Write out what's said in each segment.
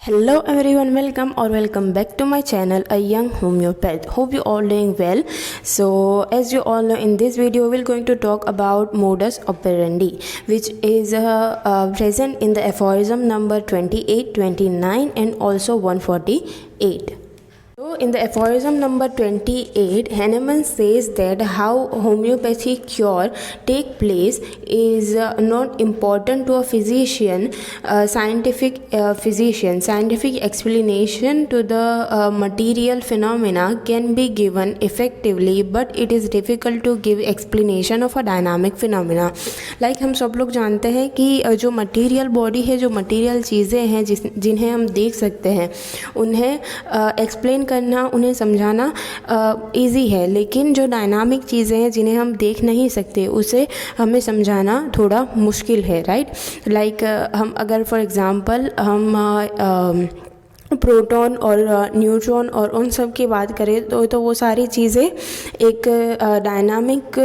Hello everyone, welcome back to my channel A Young Homeopath. Hope you all doing well. So as you all know, in this video we're going to talk about modus operandi, which is present in the aphorism number 28, 29 and also 148. So in the aphorism number 28, Hahnemann says that how homeopathic cure take place is not important to a physician. Scientific explanation to the material phenomena can be given effectively, but it is difficult to give explanation of a dynamic phenomena. Like हम सब लोग जानते हैं कि जो material body है, जो material चीज़ें हैं जिन्हें हम देख सकते हैं, उन्हें एक्सप्लेन करना, उन्हें समझाना इजी है, लेकिन जो डायनामिक चीज़ें हैं जिन्हें हम देख नहीं सकते उसे हमें समझाना थोड़ा मुश्किल है, राइट। लाइक हम अगर फॉर एग्ज़ाम्पल हम प्रोटॉन और न्यूट्रॉन और उन सब की बात करें तो वो सारी चीज़ें एक डायनामिक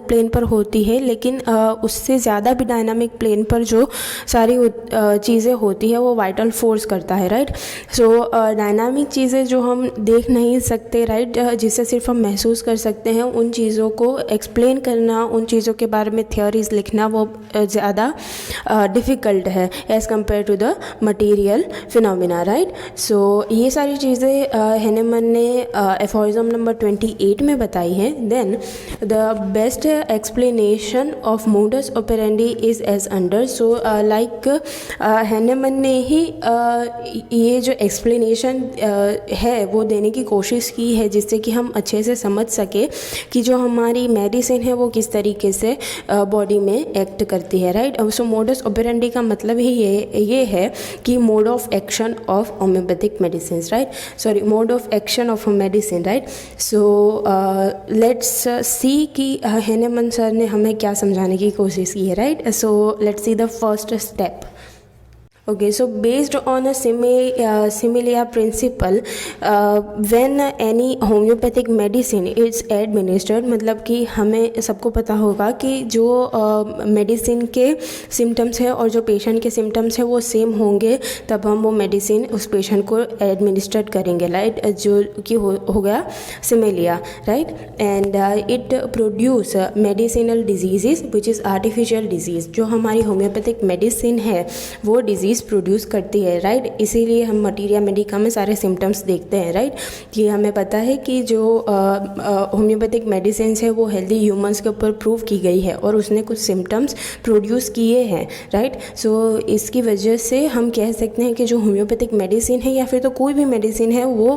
प्लेन पर होती है, लेकिन उससे ज़्यादा भी डायनामिक प्लेन पर जो सारी चीज़ें होती है वो वाइटल फोर्स करता है, राइट। सो डायनामिक चीज़ें जो हम देख नहीं सकते, राइट, जिसे सिर्फ हम महसूस कर सकते हैं, उन चीज़ों को एक्सप्लेन करना, उन चीज़ों के बारे में थ्योरीज लिखना वो ज़्यादा डिफ़िकल्ट है as compare to the material phenomena, right. So ये सारी चीज़ें हैनेमन ने एफोरिज्म नंबर 28 में बताई हैं। Then the best explanation of modus operandi is as under. So like Hahnemann ने ही ये जो एक्सप्लेनेशन है वो देने की कोशिश की है, जिससे कि हम अच्छे से समझ सके कि जो हमारी मेडिसिन है वो किस तरीके से बॉडी में एक्ट करती है, राइट। सो मोडस ऑपरेंडी का मतलब ही ये है कि mode of action of homeopathic medicines, right? Sorry, mode of action of a medicine, right? So let's see कि हैनेमन सर ने हमें क्या समझाने की कोशिश की है, right? So let's see the first step. Okay, so based on a similia principle, when any homeopathic medicine is administered, मतलब कि हमें सबको पता होगा कि जो मेडिसिन के सिम्टम्स है और जो पेशेंट के सिम्टम्स है वो सेम होंगे, तब हम वो मेडिसिन उस पेशेंट को एडमिनिस्ट्रेट करेंगे, राइट, जो कि हो गया similia, right. And it produce medicinal disease which is artificial disease. जो हमारी होम्योपैथिक मेडिसिन है वो डिजीज़ प्रोड्यूस करती है, राइट। इसीलिए हम मटीरिया मेडिका में सारे सिम्टम्स देखते हैं, राइट, कि हमें पता है कि जो होम्योपैथिक मेडिसिन है वो हेल्दी ह्यूमंस के ऊपर प्रूव की गई है और उसने कुछ सिम्टम्स प्रोड्यूस किए हैं, राइट। सो इसकी वजह से हम कह सकते हैं कि जो होम्योपैथिक मेडिसिन है या फिर तो कोई भी मेडिसिन है वो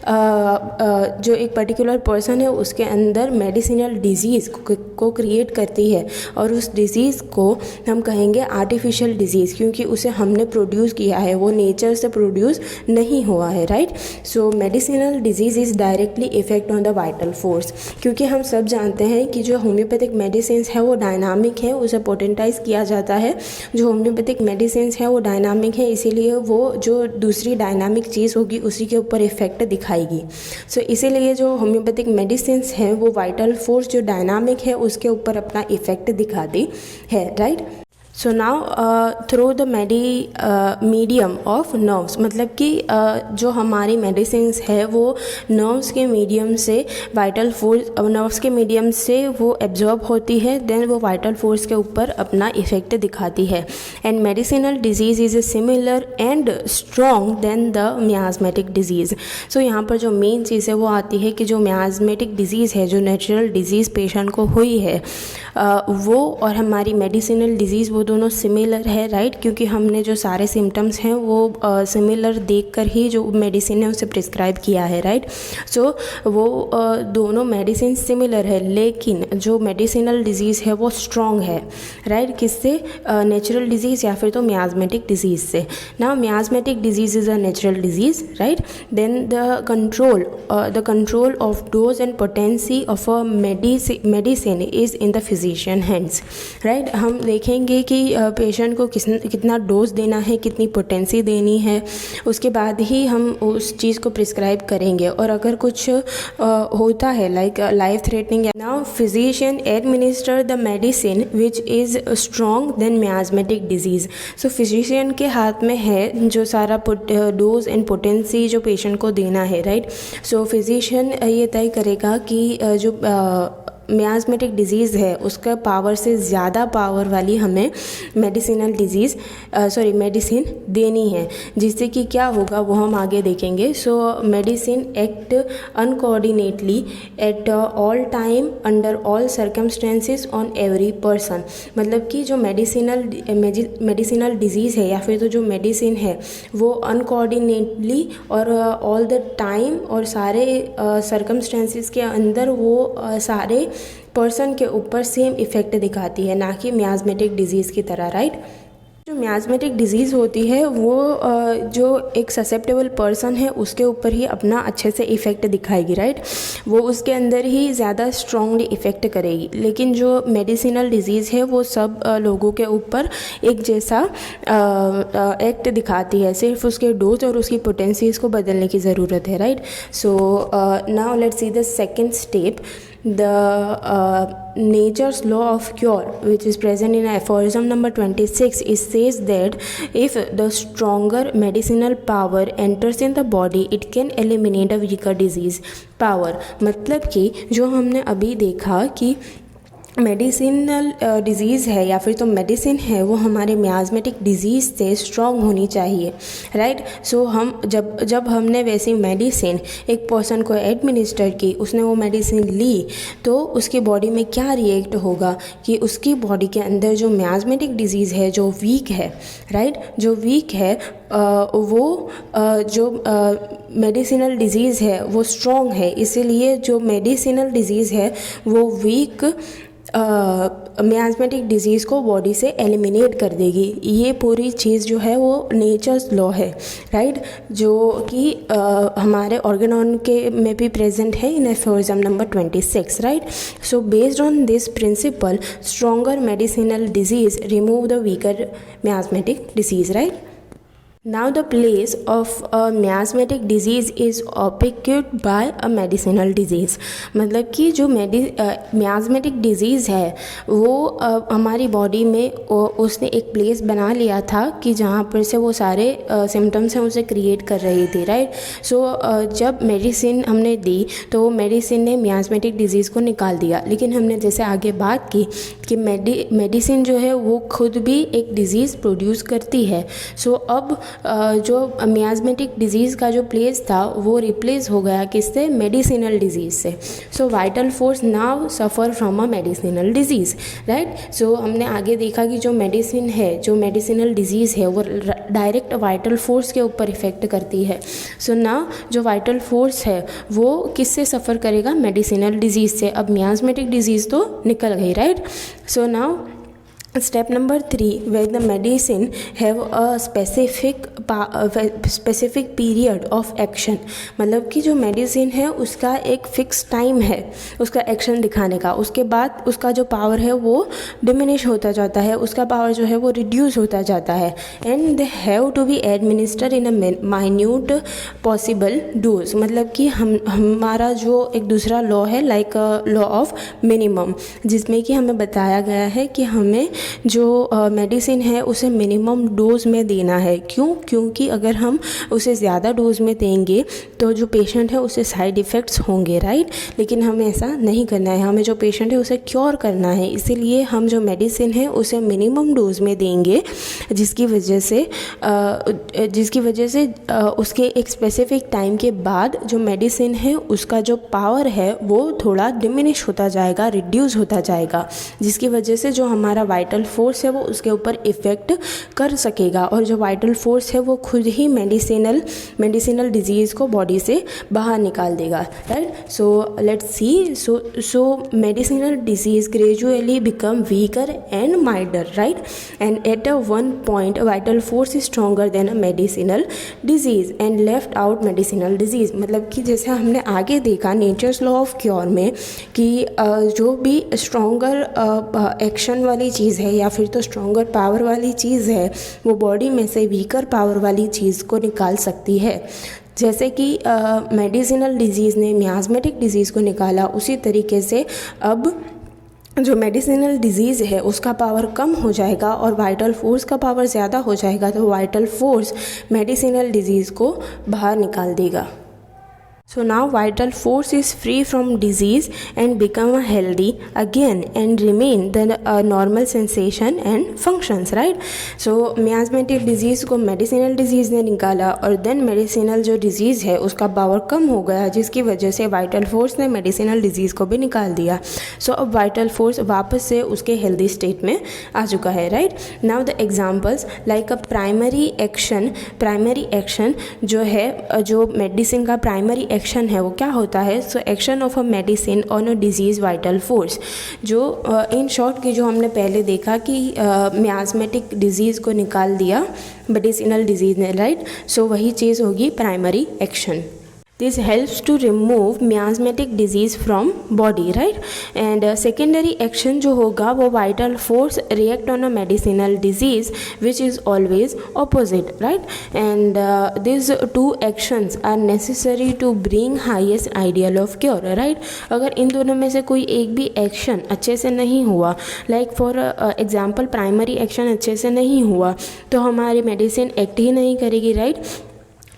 जो एक पर्टिकुलर पर्सन है उसके अंदर मेडिसिनल डिजीज़ को क्रिएट करती है, और उस डिज़ीज़ को हम कहेंगे आर्टिफिशियल डिजीज़, क्योंकि उसे हमने प्रोड्यूस किया है, वो नेचर से प्रोड्यूस नहीं हुआ है, right. So medicinal disease is directly effect on the vital force, क्योंकि हम सब जानते हैं कि जो होम्योपैथिक मेडिसिन है वो डायनामिक है, उसे पोटेंटाइज किया जाता है। जो होम्योपैथिक मेडिसिन है वो डायनामिक है, इसीलिए वो जो दूसरी डायनामिक चीज़ होगी उसी के ऊपर इफेक्ट दिखाएगी। सो इसीलिए जो होम्योपैथिक मेडिसिन है वो वाइटल फोर्स जो डायनामिक है उसके ऊपर अपना इफेक्ट दिखाती है, right. So now through the medium of nerves, मतलब कि जो हमारी मेडिसिन्स है वो नर्व्स के मीडियम से वाइटल फोर्स, नर्व्स के मीडियम से वो एब्जॉर्ब होती है, देन वो वाइटल फोर्स के ऊपर अपना इफेक्ट दिखाती है। And medicinal disease is a similar and strong than the miasmatic disease. So यहाँ पर जो मेन चीज़ है वो आती है कि जो मियाज़मेटिक डिजीज़ है, जो नेचुरल डिजीज़ पेशेंट को हुई है, वो और हमारी मेडिसिनल डिजीज़ वो दोनों सिमिलर है, राइट, क्योंकि हमने जो सारे सिम्टम्स हैं वो सिमिलर देखकर ही जो मेडिसिन है उसे प्रिस्क्राइब किया है, राइट। सो वो दोनों मेडिसिन सिमिलर है, लेकिन जो मेडिसिनल डिजीज़ है वो स्ट्रॉन्ग है, राइट, किससे, नेचुरल डिजीज़ या फिर तो मियाज़मेटिक डिजीज़ से। ना miasmatic disease is a natural disease, right. Then the control of dose and potency of a medicine is in the physician hands, right. हम देखेंगे कि कि पेशेंट को कितना डोज देना है, कितनी पोटेंसी देनी है, उसके बाद ही हम उस चीज़ को प्रिस्क्राइब करेंगे। और अगर कुछ होता है like life threatening, now physician administer the medicine which is strong then miasmatic disease. So physician के हाथ में है जो सारा डोज एंड पोटेंसी जो पेशेंट को देना है, राइट। सो फिजिशियन ये तय करेगा कि जो मियास्मेटिक डिजीज़ है उसका पावर से ज़्यादा पावर वाली हमें मेडिसिन देनी है, जिससे कि क्या होगा वो हम आगे देखेंगे। So medicine act uncoordinately at all time under all circumstances on every person. मतलब कि जो मेडिसिनल डिजीज़ है या फिर तो जो मेडिसिन है वो अनकोऑर्डिनेटली और ऑल द टाइम और सारे सर्कमस्टेंसेस के अंदर वो सारे पर्सन के ऊपर सेम इफ़ेक्ट दिखाती है, ना कि मियास्मेटिक डिजीज़ की तरह, राइट। जो मियास्मेटिक डिजीज़ होती है वो जो एक ससेप्टेबल पर्सन है उसके ऊपर ही अपना अच्छे से इफ़ेक्ट दिखाएगी, राइट। वो उसके अंदर ही ज़्यादा स्ट्रांगली इफ़ेक्ट करेगी। लेकिन जो मेडिसिनल डिजीज़ है वो सब लोगों के ऊपर एक जैसा एक्ट दिखाती है, सिर्फ उसके डोज और उसकी पोटेंसीज़ को बदलने की ज़रूरत है, right. So now let's see the second step, the nature's law of cure, which is present in aphorism number 26. It says that if the stronger medicinal power enters in the body, it can eliminate a weaker disease power। मतलब कि जो हमने अभी देखा कि medicinal disease है या फिर तो मेडिसिन है वो हमारे मियास्मेटिक डिजीज़ से स्ट्रॉन्ग होनी चाहिए, राइट। सो हम जब हमने वैसी मेडिसिन एक पर्सन को एडमिनिस्टर की, उसने वो मेडिसिन ली, तो उसकी बॉडी में क्या रिएक्ट होगा कि उसकी बॉडी के अंदर जो मियास्मेटिक डिजीज़ है जो वीक है, राइट, जो वीक है वो जो मेडिसिनल डिजीज़ है वो स्ट्रॉन्ग है, इसीलिए जो मेडिसिनल डिजीज़ है वो वीक मियास्मेटिक डिजीज़ को बॉडी से एलिमिनेट कर देगी। ये पूरी चीज़ जो है वो नेचर्स लॉ है, राइट, जो कि हमारे ऑर्गेनॉन के में भी प्रेजेंट है in aphorism number 26, right. So based on this principle stronger medicinal disease remove the weaker miasmatic disease, right. Now the place of a miasmatic disease is occupied by a medicinal disease। मतलब कि जो miasmatic disease है वो हमारी body में उसने एक place बना लिया था कि जहाँ पर से वो सारे सिम्टम्स हैं उसे क्रिएट कर रही थी, राइट। सो जब मेडिसिन हमने दी तो वो मेडिसिन ने मियास्मेटिक डिजीज़ को निकाल दिया, लेकिन हमने जैसे आगे बात की कि मेडिसिन जो है वो खुद भी एक डिज़ीज़ प्रोड्यूस करती है। सो अब जो मियास्मेटिक डिजीज़ का जो प्लेस था वो रिप्लेस हो गया किससे, मेडिसिनल डिजीज़ से। So vital force now suffer from a medicinal disease, right. So हमने आगे देखा कि जो मेडिसिन है, जो मेडिसिनल डिजीज़ है वो डायरेक्ट वाइटल फोर्स के ऊपर इफ़ेक्ट करती है। सो ना जो वाइटल फोर्स है वो किससे सफ़र करेगा, मेडिसिनल डिजीज़ से। अब मियास्मेटिक डिजीज़ तो निकल गई, right. So now step number 3, where the medicine have a specific period of action। मतलब कि जो मेडिसिन है उसका एक फिक्स टाइम है उसका एक्शन दिखाने का, उसके बाद उसका जो पावर है वो डिमिनिश होता जाता है, उसका पावर जो है वो रिड्यूस होता जाता है। And they have to be administer in a minute possible dose. मतलब कि हमारा जो एक दूसरा लॉ है लाइक लॉ ऑफ मिनिमम, जिसमें कि हमें बताया गया है कि हमें जो मेडिसिन है उसे मिनिमम डोज में देना है। क्योंकि अगर हम उसे ज़्यादा डोज में देंगे तो जो पेशेंट है उसे साइड इफ़ेक्ट्स होंगे, राइट। लेकिन हमें ऐसा नहीं करना है, हमें जो पेशेंट है उसे क्योर करना है, इसीलिए हम जो मेडिसिन है उसे मिनिमम डोज में देंगे, जिसकी वजह से उसके एक स्पेसिफिक टाइम के बाद जो मेडिसिन है उसका जो पावर है वो थोड़ा डिमिनिश होता जाएगा, रिड्यूस होता जाएगा, जिसकी वजह से जो हमारा वाइटल फोर्स है वो उसके ऊपर इफ़ेक्ट कर सकेगा। और जो वाइटल फोर्स है वो खुद ही मेडिसिनल डिजीज़ को बॉडी से बाहर निकाल देगा, right. So let's see, so medicinal disease gradually become weaker and milder, right, and at a one point vital force is stronger than a medicinal disease and left out medicinal disease. मतलब कि जैसे हमने आगे देखा natures law of cure में कि जो भी स्ट्रॉन्गर एक्शन वाली चीज़ है या फिर तो स्ट्रॉन्गर पावर वाली चीज़ है, वो बॉडी में से वीकर पावर वाली चीज़ को निकाल सकती है। जैसे कि मेडिसिनल डिजीज़ ने मियाज़मेटिक डिजीज़ को निकाला, उसी तरीके से अब जो मेडिसिनल डिजीज़ है उसका पावर कम हो जाएगा और वाइटल फोर्स का पावर ज़्यादा हो जाएगा, तो वाइटल फोर्स मेडिसिनल डिजीज़ को बाहर निकाल देगा। So now vital force is free from disease and become healthy again and remain the normal sensation and functions, right? So miasmatic disease को medicinal disease ने निकाला और then medicinal जो disease है उसका पावर कम हो गया, जिसकी वजह से vital force ने medicinal disease को भी निकाल दिया। So अब vital force वापस से उसके healthy state में आ चुका है, right? Now the examples like a primary action जो है, जो medicine का primary एक्शन है वो क्या होता है? So action of a medicine on a disease vital force, जो इन शॉर्ट की जो हमने पहले देखा कि मियाज़मेटिक डिजीज़ को निकाल दिया मेडिसिनल डिजीज़ ने, राइट? सो वही चीज़ होगी primary action. This helps to remove miasmatic disease from body, right? And secondary action जो होगा वो vital force react on a medicinal disease which is always opposite, right? And these two actions are necessary to bring highest ideal of cure, right? अगर इन दोनों में से कोई एक भी एक्शन अच्छे से नहीं हुआ, like for example primary action अच्छे से नहीं हुआ, तो हमारी मेडिसिन एक्ट ही नहीं करेगी, राइट?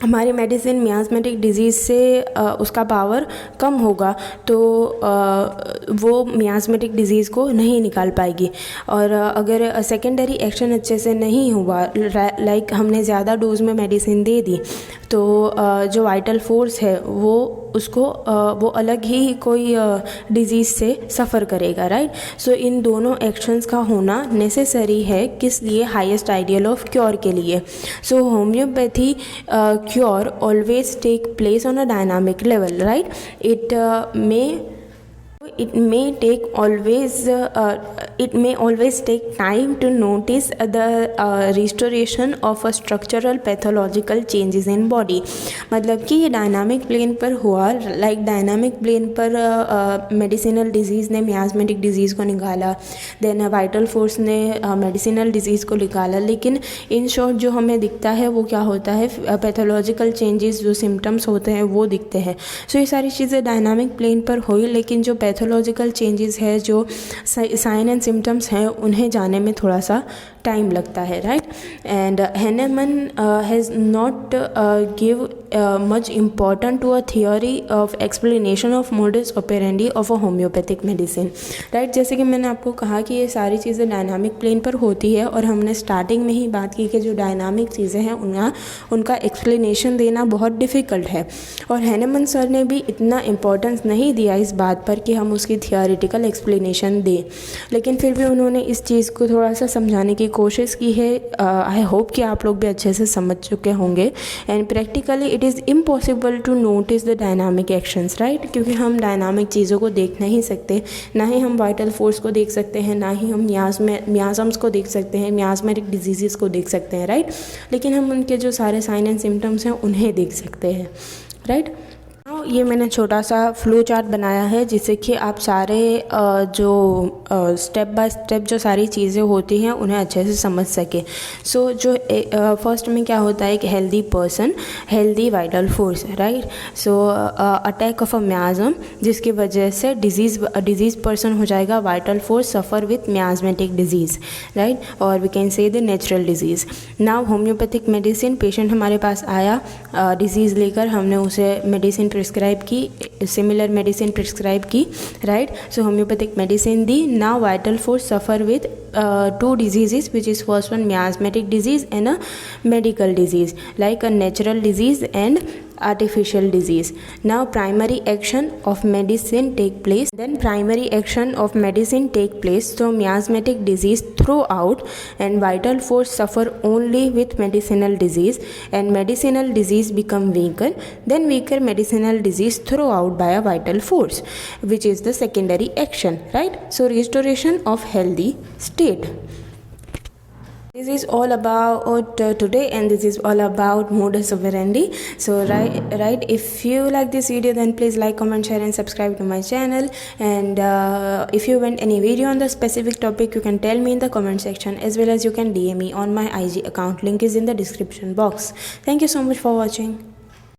हमारी मेडिसिन मियाज़मेटिक डिजीज़ से उसका पावर कम होगा, तो वो मियाज़मेटिक डिजीज़ को नहीं निकाल पाएगी। और अगर सेकेंडरी एक्शन अच्छे से नहीं हुआ, लाइक हमने ज़्यादा डोज में मेडिसिन दे दी, तो जो वाइटल फोर्स है वो उसको वो अलग ही कोई डिजीज़ से सफ़र करेगा, राइट? सो इन दोनों एक्शंस का होना नेसेसरी है, किस लिए? हाईएस्ट आइडियल ऑफ क्योर के लिए। So homeopathy cure always take place on a dynamic level, right? It may always take time to notice the restoration of a structural pathological changes in body। मतलब कि ये dynamic plane पर हुआ, like dynamic plane पर medicinal disease ने मियाज़मेटिक disease को निकाला, then vital force ने मेडिसिनल डिजीज़ को निकाला, लेकिन इन शॉर्ट जो हमें दिखता है वो क्या होता है? पैथोलॉजिकल चेंजेस, जो सिम्टम्स होते हैं वो दिखते हैं। सो ये सारी चीज़ें डायनामिक प्लेन पर हुई, लेकिन जो पैथोलॉजिकल चेंजेस है, जो साइन एंड सिम्टम्स हैं, उन्हें जाने में थोड़ा सा टाइम लगता है, right? And Hahnemann has not give much important to a theory of explanation of modus operandi of a homoeopathic medicine, right? जैसे कि मैंने आपको कहा कि ये सारी चीज़ें डायनामिक प्लेन पर होती है, और हमने स्टार्टिंग में ही बात की कि जो डायनामिक चीज़ें हैं उनका एक्सप्लेनेशन देना बहुत डिफ़िकल्ट है, और हैनेमन सर ने भी इतना इम्पोर्टेंस नहीं दिया इस बात पर कि हम उसकी थियोरिटिकल एक्सप्लेनेशन दें, लेकिन फिर भी उन्होंने इस चीज़ को थोड़ा सा समझाने की कोशिश की है। आई होप कि आप लोग भी अच्छे से समझ चुके होंगे। And practically it is impossible to notice the dynamic actions, right? क्योंकि हम डायनामिक चीज़ों को देख नहीं सकते, ना ही हम वाइटल फोर्स को देख सकते हैं, ना ही हम मियाज़म्स को देख सकते हैं, मियाज़मेटिक डिजीज़ को देख सकते हैं, राइट? लेकिन हम उनके जो सारे साइन एंड सिम्टम्स हैं उन्हें देख सकते हैं, राइट? ये मैंने छोटा सा फ्लो चार्ट बनाया है जिससे कि आप सारे जो स्टेप बाय स्टेप जो सारी चीज़ें होती हैं उन्हें अच्छे से समझ सके। सो जो फर्स्ट में क्या होता है कि healthy person, healthy vital force, right? So attack of a miasm, जिसकी वजह से डिजीज़ पर्सन हो जाएगा, vital force suffer with miasmatic disease, right? और we can say the natural disease. Now homeopathic medicine, patient हमारे पास आया डिजीज़ लेकर, हमने उसे मेडिसिन प्रिस्क्राइब की, सिमिलर मेडिसिन प्रिस्क्राइब की, राइट? सो होम्योपैथिक मेडिसिन दी। Now vital force suffer with two diseases, which is first one miasmatic disease and a medical disease, like a natural disease and artificial disease. Now primary action of medicine take place, then primary action of medicine take place, so miasmatic disease throw out and vital force suffer only with medicinal disease, and medicinal disease become weaker, then weaker medicinal disease throw out by a vital force, which is the secondary action, right? So restoration of healthy state. This is all about today, and this is all about modus operandi. So right, if you like this video, then please like, comment, share and subscribe to my channel. And if you want any video on the specific topic, you can tell me in the comment section, as well as you can DM me on my IG account. Link is in the description box. Thank you so much for watching.